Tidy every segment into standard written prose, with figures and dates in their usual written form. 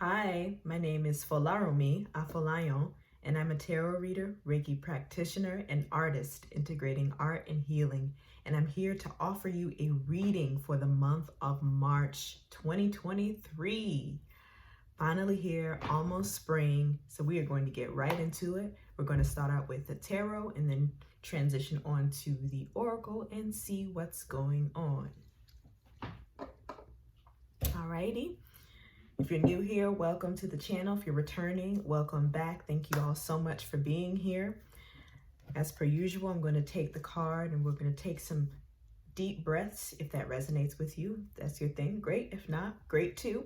Hi, my name is Folaromi Afolayan, and I'm a tarot reader, Reiki practitioner, and artist integrating art and healing. And I'm here to offer you a reading for the month of March 2023. Finally here, almost spring, so we are going to get right into it. We're going to start out with the tarot and then transition on to the oracle and see what's going on. Alrighty. If you're new here, welcome to the channel. If you're returning, welcome back. Thank you all so much for being here. As per usual, I'm going to take the card and we're going to take some deep breaths. If that resonates with you, if that's your thing, great. If not, great too.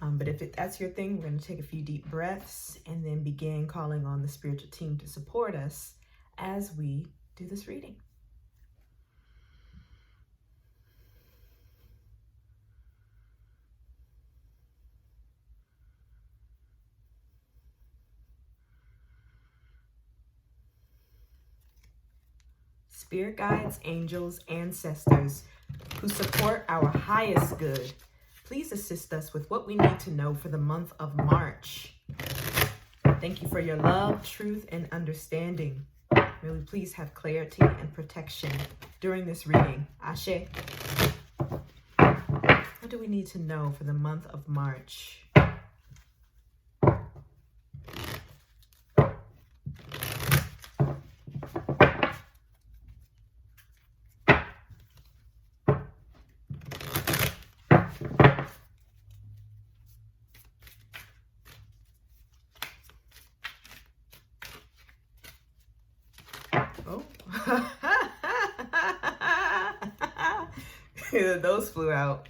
But if that's your thing, we're going to take a few deep breaths and then begin calling on the spiritual team to support us as we do this reading. Spirit guides, angels, ancestors who support our highest good, please assist us with what we need to know for the month of March. Thank you for your love, truth, and understanding. May we please have clarity and protection during this reading. Ashe. What do we need to know for the month of March? Oh, those flew out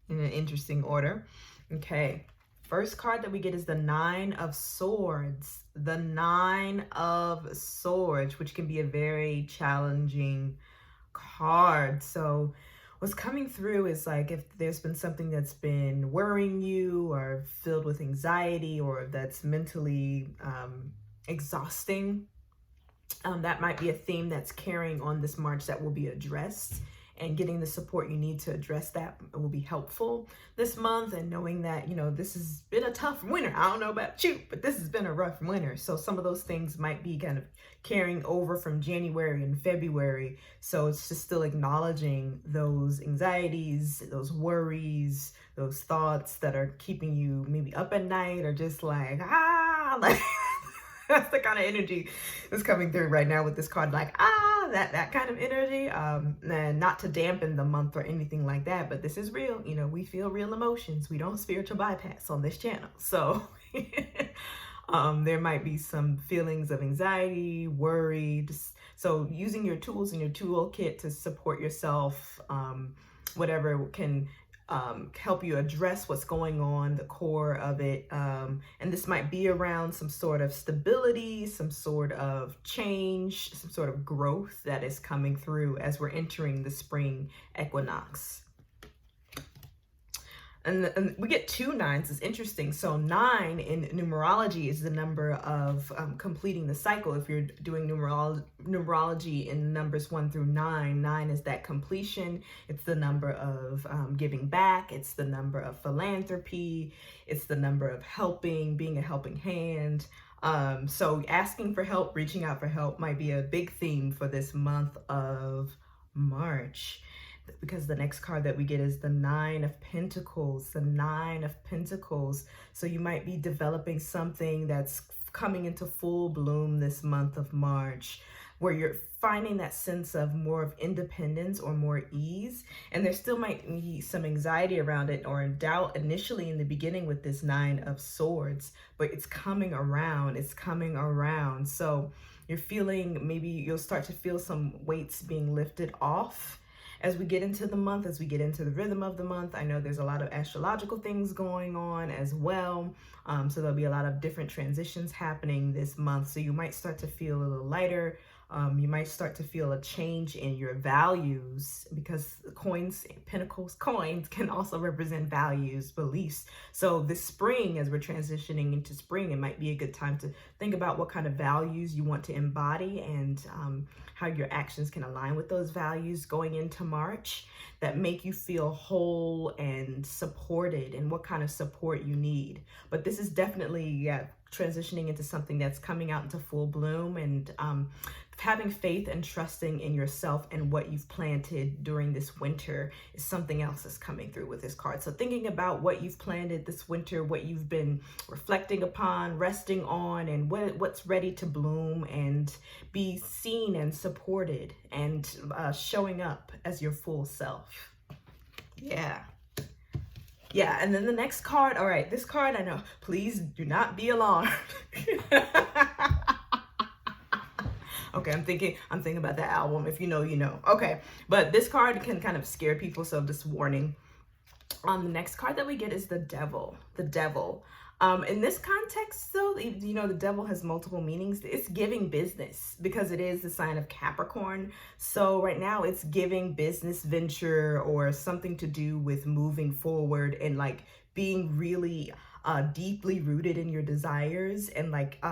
in an interesting order. Okay, first card that we get is the Nine of Swords. The Nine of Swords, which can be a very challenging card. So what's coming through is like if there's been something that's been worrying you or filled with anxiety or that's mentally exhausting, that might be a theme that's carrying on this March that will be addressed, and getting the support you need to address that will be helpful this month. And knowing that, you know, this has been a tough winter. I don't know about you, but this has been a rough winter. So some of those things might be kind of carrying over from January and February. So it's just still acknowledging those anxieties, those worries, those thoughts that are keeping you maybe up at night or just like, like that's the kind of energy that's coming through right now with this card, like, that kind of energy. And not to dampen the month or anything like that, but this is real. You know, we feel real emotions. We don't spiritual bypass on this channel. So there might be some feelings of anxiety, worry. So using your tools in your toolkit to support yourself, whatever can help you address what's going on, the core of it. And this might be around some sort of stability, some sort of change, some sort of growth that is coming through as we're entering the spring equinox. And we get two nines. It's interesting. So 9 in numerology is the number of completing the cycle. If you're doing numerology in numbers 1 through 9, 9 is that completion. It's the number of giving back. It's the number of philanthropy. It's the number of helping, being a helping hand. So asking for help, reaching out for help might be a big theme for this month of March, because the next card that we get is the Nine of Pentacles. The Nine of Pentacles. So you might be developing something that's coming into full bloom this month of March, where you're finding that sense of more of independence or more ease. And there still might be some anxiety around it or doubt initially in the beginning with this Nine of Swords, but it's coming around. It's coming around. So you're feeling, maybe you'll start to feel some weights being lifted off as we get into the month, as we get into the rhythm of the month. I know there's a lot of astrological things going on as well. So there'll be a lot of different transitions happening this month. So you might start to feel a little lighter, You might start to feel a change in your values, because coins, pentacles, coins can also represent values, beliefs. So this spring, as we're transitioning into spring, it might be a good time to think about what kind of values you want to embody, and how your actions can align with those values going into March, that make you feel whole and supported, and what kind of support you need. But this is definitely transitioning into something that's coming out into full bloom, and having faith and trusting in yourself and what you've planted during this winter is something else that's coming through with this card. So thinking about what you've planted this winter, what you've been reflecting upon, resting on, and what's ready to bloom and be seen and supported, and showing up as your full self. Yeah. Yeah, and then the next card, all right, this card, I know, please do not be alarmed. Okay, I'm thinking about that album. If you know, you know. Okay, but this card can kind of scare people, so just warning. The next card that we get is the Devil. The Devil. In this context, though, you know, the devil has multiple meanings. It's giving business, because it is the sign of Capricorn. So right now it's giving business venture, or something to do with moving forward, and like being really deeply rooted in your desires, and like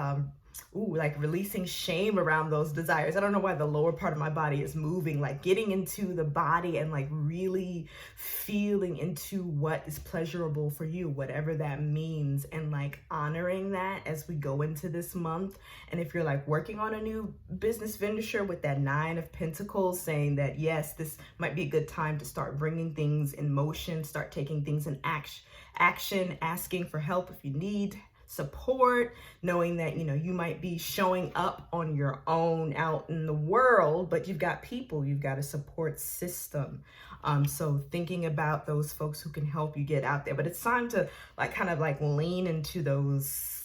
like releasing shame around those desires. I don't know why the lower part of my body is moving, like getting into the body and like really feeling into what is pleasurable for you, whatever that means, and like honoring that as we go into this month. And if you're like working on a new business venture with that 9 of Pentacles, saying that yes, this might be a good time to start bringing things in motion, start taking things in action, asking for help if you need support, knowing that, you know, you might be showing up on your own out in the world, but you've got people, you've got a support system. So thinking about those folks who can help you get out there. But it's time to like kind of like lean into those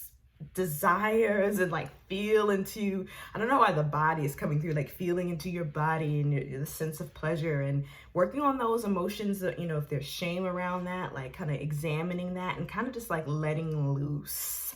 desires, and like feel into, I don't know why the body is coming through, like feeling into your body and the sense of pleasure, and working on those emotions that, you know, if there's shame around that, like kind of examining that and kind of just like letting loose.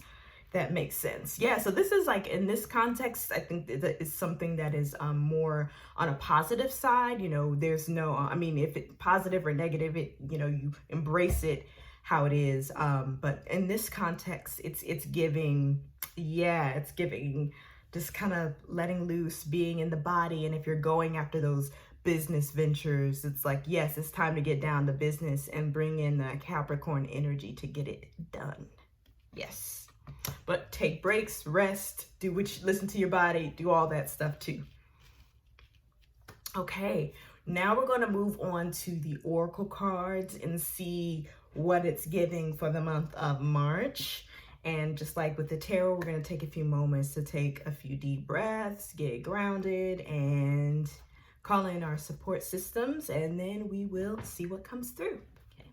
That makes sense. Yeah, so this is like, in this context, I think that is something that is more on a positive side. You know, there's no, I mean, if it's positive or negative, it, you know, you embrace it how it is. But in this context, it's giving, yeah, it's giving just kind of letting loose, being in the body. And if you're going after those business ventures, it's like, yes, it's time to get down to business and bring in the Capricorn energy to get it done. Yes. But take breaks, rest, listen to your body, do all that stuff too. Okay, now we're going to move on to the Oracle cards and see what it's giving for the month of March. And just like with the tarot, we're going to take a few moments to take a few deep breaths, get grounded, and call in our support systems, and then we will see what comes through. Okay.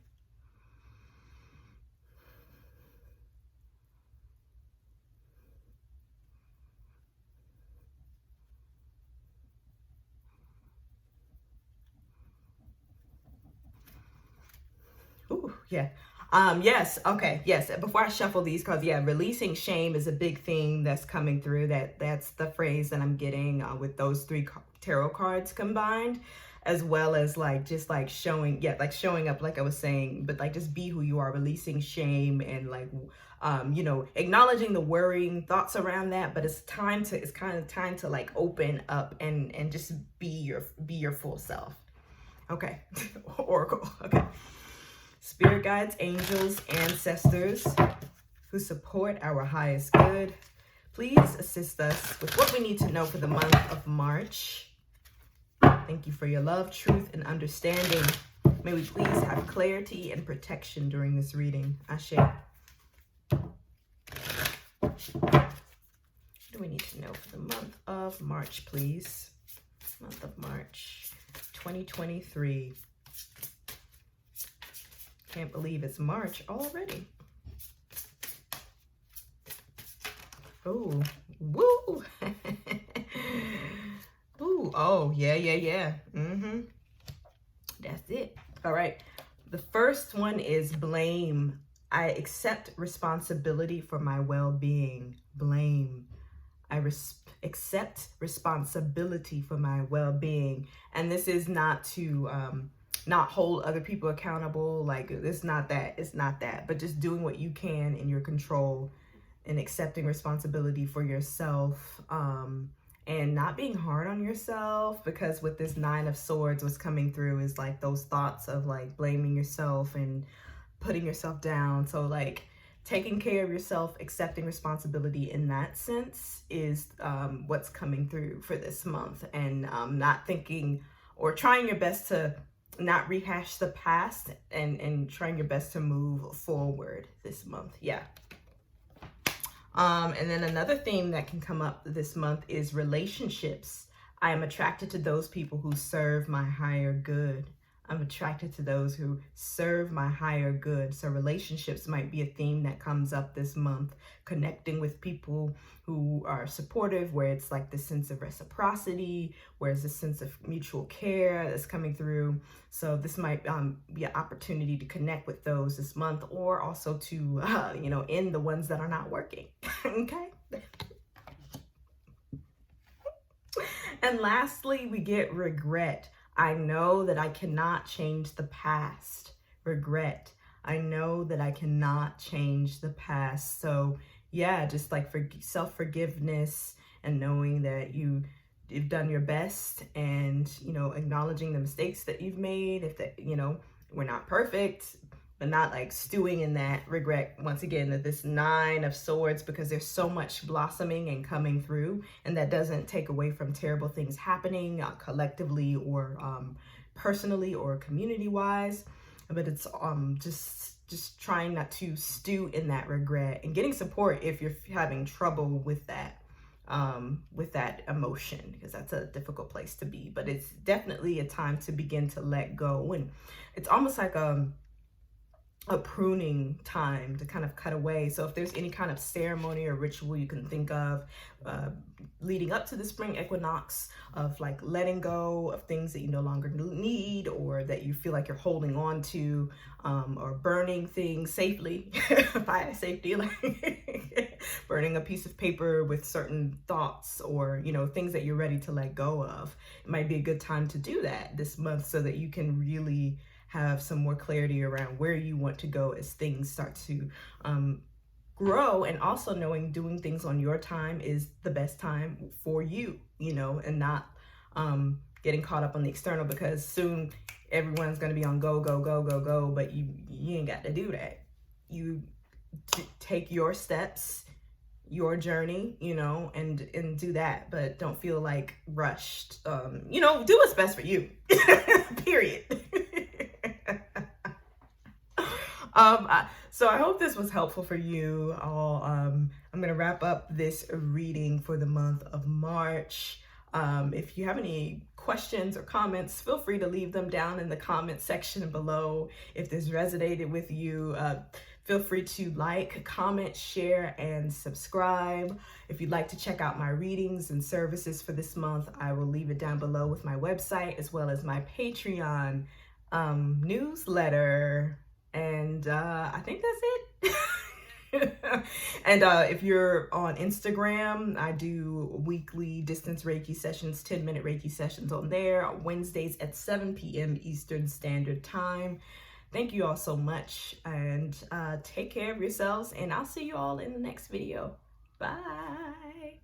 Ooh, yeah. Yes. Okay. Yes. Before I shuffle these cards, yeah, releasing shame is a big theme that's coming through. That's the phrase that I'm getting with those 3 tarot cards combined, as well as like just like showing, yeah, like showing up, like I was saying, but like just be who you are, releasing shame, and like you know, acknowledging the worrying thoughts around that. But it's kind of time to like open up and just be your full self. Okay. Oracle. Okay. Spirit guides, angels, ancestors who support our highest good, please assist us with what we need to know for the month of March. Thank you for your love, truth, and understanding. May we please have clarity and protection during this reading. Ashe. What do we need to know for the month of March, please? Month of March, 2023. Can't believe it's March already. Oh, woo! Ooh, oh, yeah. That's it. All right. The first one is blame. I accept responsibility for my well-being. Blame. I accept responsibility for my well-being. And this is not to not hold other people accountable. Like, it's not that, but just doing what you can in your control and accepting responsibility for yourself, and not being hard on yourself, because with this 9 of Swords, what's coming through is like those thoughts of like blaming yourself and putting yourself down. So like taking care of yourself, accepting responsibility in that sense is what's coming through for this month, and not thinking or trying your best to not rehash the past, and trying your best to move forward this month. Yeah. And then another theme that can come up this month is relationships. I am attracted to those people who serve my higher good. I'm attracted to those who serve my higher good. So relationships might be a theme that comes up this month, connecting with people who are supportive, where it's like this sense of reciprocity, where it's a sense of mutual care that's coming through. So this might be an opportunity to connect with those this month, or also to, end the ones that are not working. Okay. And lastly, we get regret. I know that I cannot change the past. Regret. I know that I cannot change the past. So yeah, just like for self-forgiveness, and knowing that you've done your best, and, acknowledging the mistakes that you've made. If that, we're not perfect, but not like stewing in that regret. Once again, that this 9 of Swords, because there's so much blossoming and coming through, and that doesn't take away from terrible things happening collectively, or personally, or community wise, but it's just trying not to stew in that regret, and getting support if you're having trouble with that emotion, because that's a difficult place to be. But it's definitely a time to begin to let go, and it's almost like a pruning time to kind of cut away. So if there's any kind of ceremony or ritual you can think of leading up to the spring equinox, of like letting go of things that you no longer need, or that you feel like you're holding on to, or burning things safely, fire safety, like burning a piece of paper with certain thoughts, or things that you're ready to let go of. It might be a good time to do that this month, so that you can really have some more clarity around where you want to go as things start to grow. And also knowing doing things on your time is the best time for you, and not getting caught up on the external, because soon everyone's going to be on go, go, go, go, go, but you ain't got to do that. You take your steps, your journey, and do that, but don't feel like rushed. Do what's best for you. Period. So I hope this was helpful for you all. I'm going to wrap up this reading for the month of March. If you have any questions or comments, feel free to leave them down in the comment section below. If this resonated with you, feel free to like, comment, share, and subscribe. If you'd like to check out my readings and services for this month, I will leave it down below with my website, as well as my Patreon newsletter. And I think that's it. And if you're on Instagram, I do weekly distance Reiki sessions, 10-minute Reiki sessions on there, Wednesdays at 7 p.m. Eastern Standard Time. Thank you all so much, and take care of yourselves, and I'll see you all in the next video. Bye.